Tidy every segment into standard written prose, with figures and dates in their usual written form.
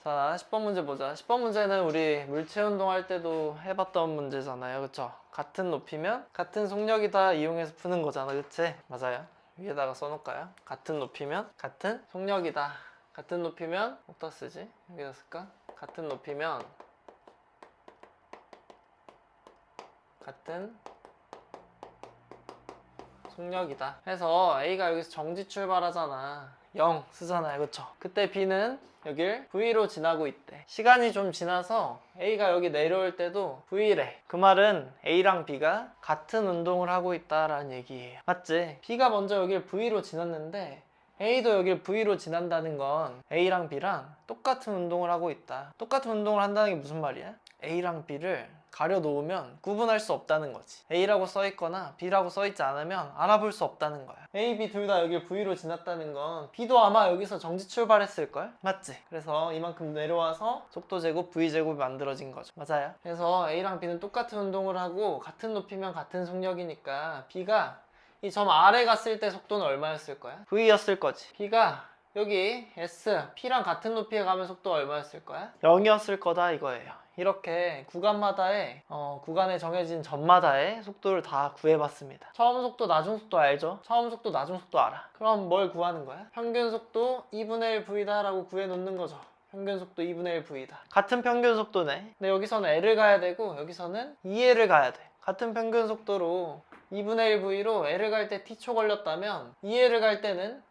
자, 10번 문제 보자. 10번 문제는 우리 물체 운동할 때도 해봤던 문제잖아요. 그쵸? 같은 높이면 같은 속력이다 이용해서 푸는 거잖아. 그치? 맞아요. 위에다가 써놓을까요? 같은 높이면 같은 속력이다. 같은 높이면 어디다 쓰지? 여기다 쓸까? 같은 높이면 같은 속력이다 해서 A가 여기서 정지 출발하잖아. 0 쓰잖아요. 그쵸? 그때 B는 여길 V로 지나고 있대. 시간이 좀 지나서 A가 여기 내려올 때도 V래. 그 말은 A랑 B가 같은 운동을 하고 있다라는 얘기예요. 맞지? B가 먼저 여길 V로 지났는데 A도 여길 V로 지난다는 건 A랑 B랑 똑같은 운동을 하고 있다. 똑같은 운동을 한다는 게 무슨 말이야? A랑 B를 가려 놓으면 구분할 수 없다는 거지. A라고 써있거나 B라고 써있지 않으면 알아볼 수 없다는 거야. A, B 둘 다 여기 V로 지났다는 건 B도 아마 여기서 정지 출발했을걸? 맞지? 그래서 이만큼 내려와서 속도 제곱, V 제곱이 만들어진 거죠. 맞아요. 그래서 A랑 B는 똑같은 운동을 하고 같은 높이면 같은 속력이니까 B가 이 점 아래 갔을 때 속도는 얼마였을 거야? V였을 거지. B가 여기 S, P랑 같은 높이에 가면 속도가 얼마였을 거야? 0이었을 거다 이거예요. 이렇게 구간마다의 구간에 정해진 점마다의 속도를 다 구해봤습니다. 처음 속도, 나중 속도 알죠? 처음 속도, 나중 속도 알아. 그럼 뭘 구하는 거야? 평균 속도 2분의 1 V다 라고 구해놓는 거죠. 평균 속도 2분의 1 V다. 같은 평균 속도네. 근데 여기서는 L을 가야 되고 여기서는 2L을 가야 돼. 같은 평균 속도로 2분의 1 V로 L을 갈 때 T초 걸렸다면 2L을 갈 때는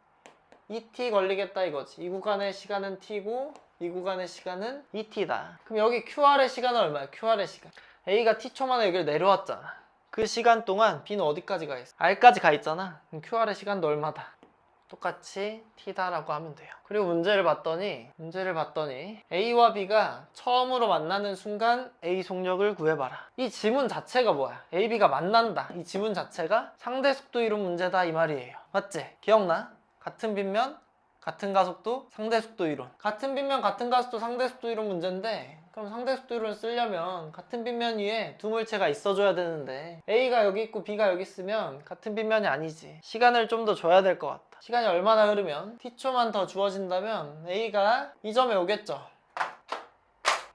2t 걸리겠다 이거지. 이 구간의 시간은 t고 이 구간의 시간은 2t다. 그럼 여기 QR의 시간은 얼마야? QR의 시간. A가 t초 만에 여기를 내려왔잖아. 그 시간 동안 B는 어디까지 가 있어? R까지 가 있잖아. 그럼 QR의 시간도 얼마다? 똑같이 t다라고 하면 돼요. 그리고 문제를 봤더니 A와 B가 처음으로 만나는 순간 A 속력을 구해봐라. 이 지문 자체가 뭐야? A, B가 만난다. 이 지문 자체가 상대 속도 이론 문제다 이 말이에요. 맞지? 기억나? 같은 빗면 같은 가속도 상대 속도 이론. 같은 빗면 같은 가속도 상대 속도 이론 문제인데 그럼 상대 속도 이론을 쓰려면 같은 빗면 위에 두 물체가 있어줘야 되는데 A가 여기 있고 B가 여기 있으면 같은 빗면이 아니지. 시간을 좀 더 줘야 될 것 같다. 시간이 얼마나 흐르면 t초만 더 주어진다면 A가 이 점에 오겠죠.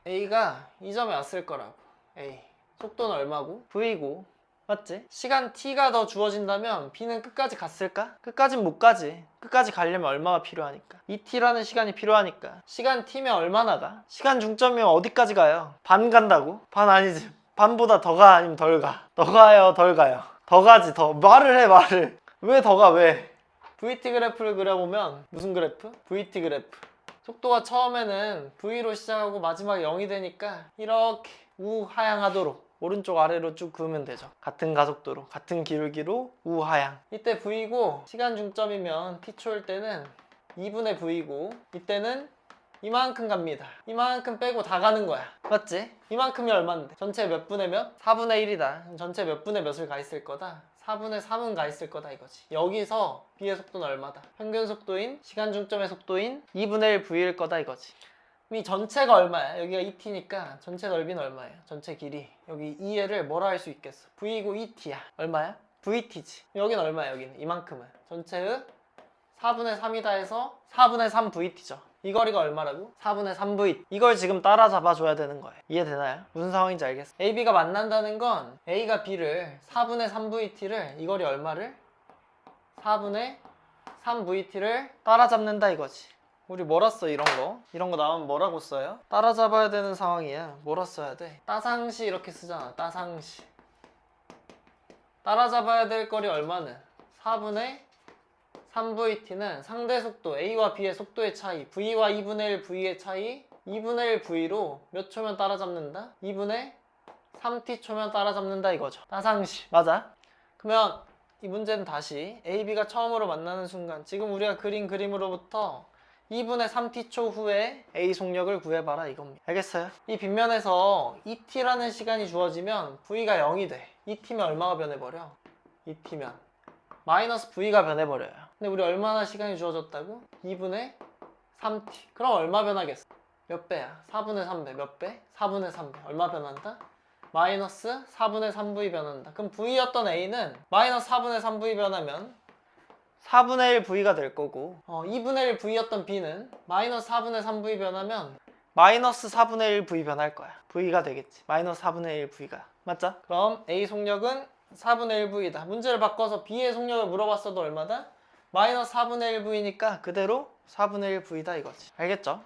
A가 이 점에 왔을 거라고. A 속도는 얼마고? V고 맞지? 시간 t가 더 주어진다면 B는 끝까지 갔을까? 끝까진 못 가지. 끝까지 가려면 얼마가 필요하니까 2t라는 시간이 필요하니까. 시간 t면 얼마나 가? 시간 중점이면 어디까지 가요? 반 간다고? 반 아니지. 반보다 더 가 아니면 덜 가? 더 가요 덜 가요? 더 가지. 더 말을 해 말을. 왜 더 가 왜? VT 그래프를 그려보면 무슨 그래프? VT 그래프. 속도가 처음에는 V로 시작하고 마지막에 0이 되니까 이렇게 우하향하도록 오른쪽 아래로 쭉 그으면 되죠. 같은 가속도로 같은 기울기로 우하향. 이때 V고 시간 중점이면 t초일 때는 2분의 V고 이때는 이만큼 갑니다. 이만큼 빼고 다 가는 거야. 맞지? 이만큼이 얼만데? 전체 몇 분의 몇? 4분의 1이다. 전체 몇 분의 몇을 가 있을 거다? 4분의 3은 가 있을 거다 이거지. 여기서 B의 속도는 얼마다? 평균 속도인 시간 중점의 속도인 2분의 1 V일 거다 이거지. 이 전체가 얼마야? 여기가 2t니까 전체 넓이는 얼마예요? 전체 길이. 여기 2L을 뭐라 할 수 있겠어? V고 2t야. 얼마야? VT지. 여긴 얼마야? 여기는 이만큼은. 전체의 4분의 3이다 해서 4분의 3 VT죠. 이 거리가 얼마라고? 4분의 3 VT. 이걸 지금 따라잡아 줘야 되는 거예요. 이해되나요? 무슨 상황인지 알겠어? A, B가 만난다는 건 A가 B를 4분의 3 VT를 이 거리 얼마를? 4분의 3 VT를 따라잡는다 이거지. 우리 뭐라 써 이런 거? 이런 거 나오면 뭐라고 써요? 따라잡아야 되는 상황이야. 뭐라 써야 돼? 따상시 이렇게 쓰잖아. 따상시. 따라잡아야 될 거리 얼마는? 4분의 3VT는 상대 속도 A와 B의 속도의 차이 V와 2분의 1 V의 차이 2분의 1 V로 몇 초면 따라잡는다? 2분의 3t초면 따라잡는다 이거죠. 따상시. 맞아? 그러면 이 문제는 다시 A, B가 처음으로 만나는 순간 지금 우리가 그린 그림으로부터 2분의 3t초 후에 A 속력을 구해봐라 이겁니다. 알겠어요? 이 빗면에서 2t라는 시간이 주어지면 V가 0이 돼. 2t면 얼마가 변해버려? 2t면 마이너스 V가 변해버려요. 근데 우리 얼마나 시간이 주어졌다고? 2분의 3t. 그럼 얼마 변하겠어? 몇 배야? 4분의 3배. 몇 배? 4분의 3배. 얼마 변한다? 마이너스 4분의 3V 변한다. 그럼 V였던 A는 마이너스 4분의 3V 변하면 4분의 1 V가 될 거고 2분의 1 V였던 B는 마이너스 4분의 3V 변하면 마이너스 4분의 1 V 변할 거야. V가 되겠지. 마이너스 4분의 1 V가. 맞죠? 그럼 A 속력은 4분의 1 V다. 문제를 바꿔서 B의 속력을 물어봤어도 얼마다? 마이너스 4분의 1 V니까 그대로 4분의 1 V다 이거지. 알겠죠?